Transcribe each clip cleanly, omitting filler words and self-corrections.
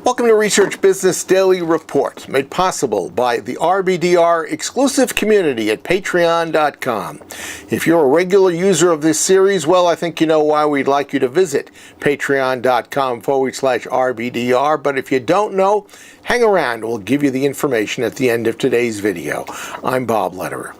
Welcome to Research Business Daily Report, made possible by the RBDR exclusive community at patreon.com. If you're a regular user of this series, well, I think you know why we'd like you to visit patreon.com/RBDR. But if you don't know, hang around. We'll give you the information at the end of today's video. I'm Bob Lederer.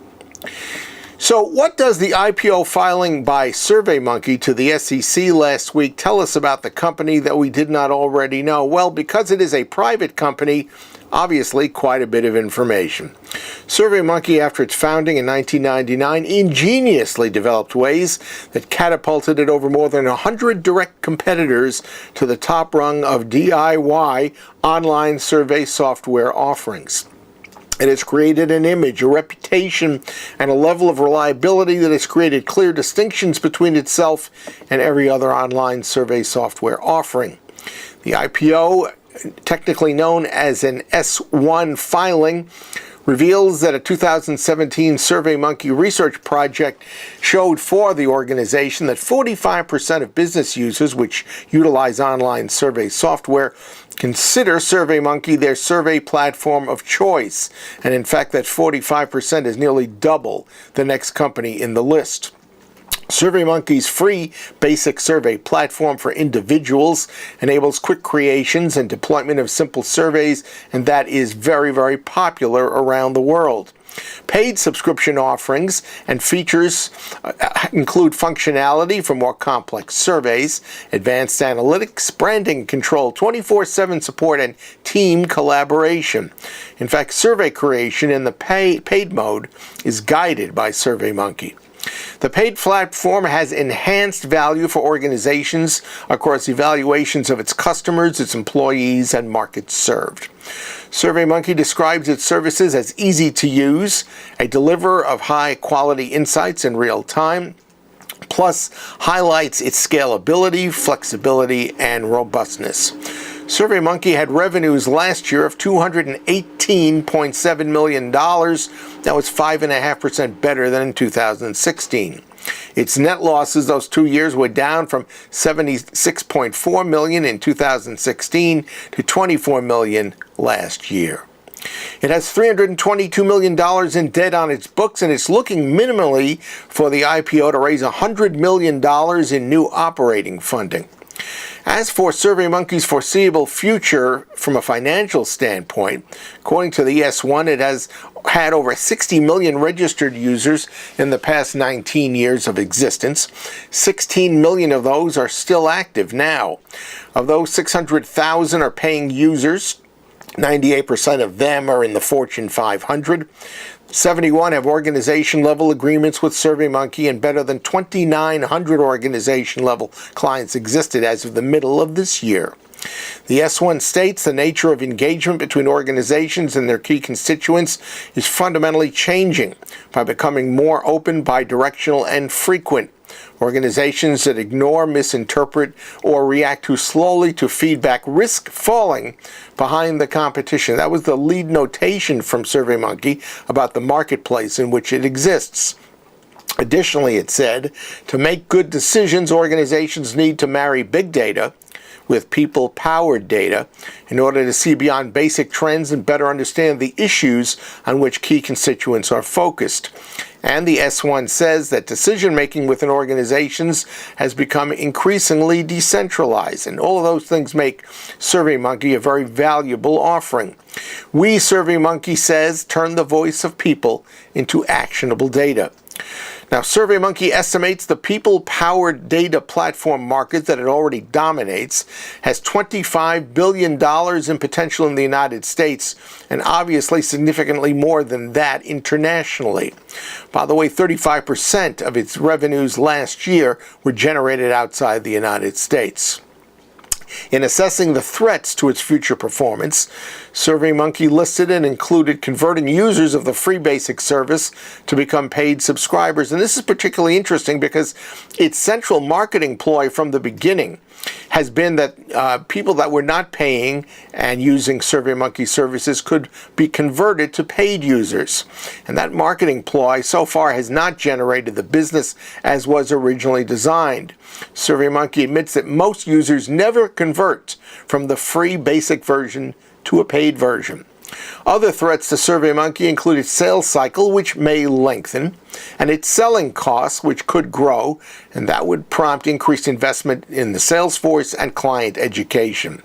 So what does the IPO filing by SurveyMonkey to the SEC last week tell us about the company that we did not already know? Well, because it is a private company, obviously quite a bit of information. SurveyMonkey, after its founding in 1999, ingeniously developed ways that catapulted it over more than 100 direct competitors to the top rung of DIY online survey software offerings. It has created an image, a reputation, and a level of reliability that has created clear distinctions between itself and every other online survey software offering. The IPO, technically known as an S-1 filing, reveals that a 2017 SurveyMonkey research project showed for the organization that 45% of business users which utilize online survey software consider SurveyMonkey their survey platform of choice, and in fact that 45% is nearly double the next company in the list. SurveyMonkey's free basic survey platform for individuals enables quick creations and deployment of simple surveys, and that is very, very popular around the world. Paid subscription offerings and features include functionality for more complex surveys, advanced analytics, branding control, 24/7 support, and team collaboration. In fact, survey creation in the paid mode is guided by SurveyMonkey. The paid platform has enhanced value for organizations across evaluations of its customers, its employees, and markets served. SurveyMonkey describes its services as easy to use, a deliverer of high-quality insights in real time, plus highlights its scalability, flexibility, and robustness. SurveyMonkey had revenues last year of $218.7 million. That was 5.5% better than in 2016. Its net losses those 2 years were down from $76.4 million in 2016 to $24 million last year. It has $322 million in debt on its books, and it's looking minimally for the IPO to raise $100 million in new operating funding. As for SurveyMonkey's foreseeable future from a financial standpoint, according to the S1, it has had over 60 million registered users in the past 19 years of existence. 16 million of those are still active now. Of those, 600,000 are paying users. 98% of them are in the Fortune 500. 71 have organization-level agreements with SurveyMonkey, and better than 2,900 organization-level clients existed as of the middle of this year. The S1 states the nature of engagement between organizations and their key constituents is fundamentally changing by becoming more open, bidirectional, and frequent. Organizations that ignore, misinterpret, or react too slowly to feedback risk falling behind the competition. That was the lead notation from SurveyMonkey about the marketplace in which it exists. Additionally, it said, to make good decisions, organizations need to marry big data with people-powered data in order to see beyond basic trends and better understand the issues on which key constituents are focused. And the S1 says that decision-making within organizations has become increasingly decentralized, and all of those things make SurveyMonkey a very valuable offering. We, SurveyMonkey says, turn the voice of people into actionable data. Now, SurveyMonkey estimates the people-powered data platform market that it already dominates has $25 billion in potential in the United States, and obviously significantly more than that internationally. By the way, 35% of its revenues last year were generated outside the United States. In assessing the threats to its future performance, SurveyMonkey listed and included converting users of the free basic service to become paid subscribers. And this is particularly interesting because its central marketing ploy from the beginning has been that people that were not paying and using SurveyMonkey services could be converted to paid users. And that marketing ploy so far has not generated the business as was originally designed. SurveyMonkey admits that most users never convert from the free basic version to a paid version. Other threats to SurveyMonkey include its sales cycle, which may lengthen, and its selling costs, which could grow, and that would prompt increased investment in the sales force and client education.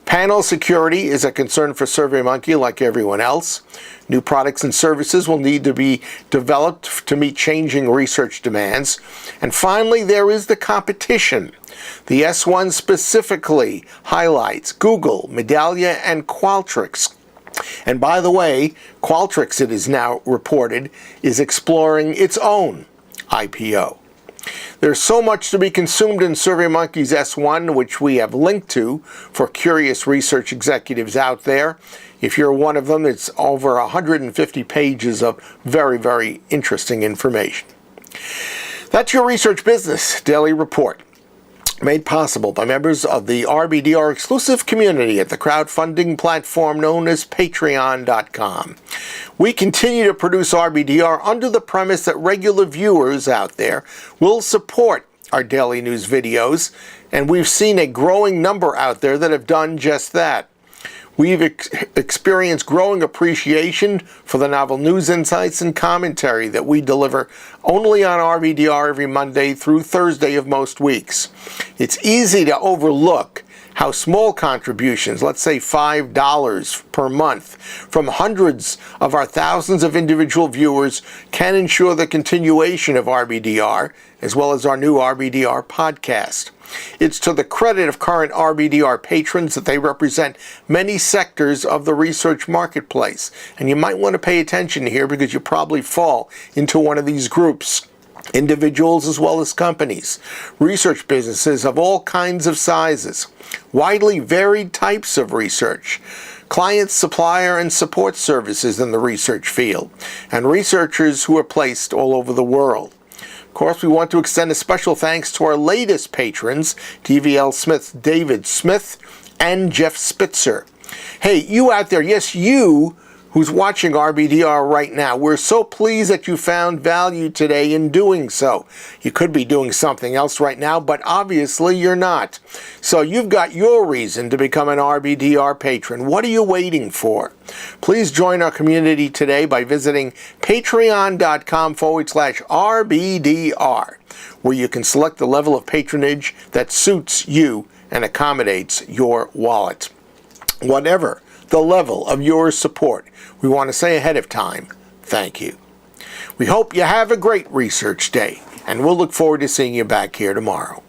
Panel security is a concern for SurveyMonkey like everyone else. New products and services will need to be developed to meet changing research demands. And finally, there is the competition. The S1 specifically highlights Google, Medallia, and Qualtrics. And by the way, Qualtrics, it is now reported, is exploring its own IPO. There's so much to be consumed in SurveyMonkey's S1, which we have linked to for curious research executives out there. If you're one of them, it's over 150 pages of very, very interesting information. That's your Research Business Daily Report, made possible by members of the RBDR exclusive community at the crowdfunding platform known as Patreon.com. We continue to produce RBDR under the premise that regular viewers out there will support our daily news videos, and we've seen a growing number out there that have done just that. We've experienced growing appreciation for the novel news insights and commentary that we deliver only on RBDR every Monday through Thursday of most weeks. It's easy to overlook how small contributions, let's say $5 per month, from hundreds of our thousands of individual viewers can ensure the continuation of RBDR, as well as our new RBDR podcast. It's to the credit of current RBDR patrons that they represent many sectors of the research marketplace. And you might want to pay attention here because you probably fall into one of these groups. Individuals as well as companies, research businesses of all kinds of sizes, widely varied types of research, client, supplier, and support services in the research field, and researchers who are placed all over the world. Of course, we want to extend a special thanks to our latest patrons, DVL Smith's David Smith and Jeff Spitzer. Hey, you out there, yes, you who's watching RBDR right now, we're so pleased that you found value today in doing so. You could be doing something else right now, but obviously you're not. So you've got your reason to become an RBDR patron. What are you waiting for? Please join our community today by visiting patreon.com/RBDR, where you can select the level of patronage that suits you and accommodates your wallet. Whatever the level of your support, we want to say ahead of time, thank you. We hope you have a great research day, and we'll look forward to seeing you back here tomorrow.